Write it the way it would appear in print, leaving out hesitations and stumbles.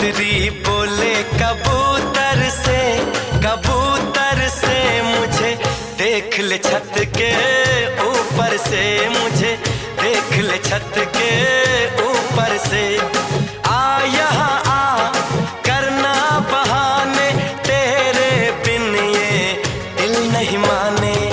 कबूतरी बोले कबूतर से मुझे देख ले छत के ऊपर से, मुझे देख ले छत के ऊपर से। आ यहाँ आ करना बहाने, तेरे बिन ये दिल नहीं माने।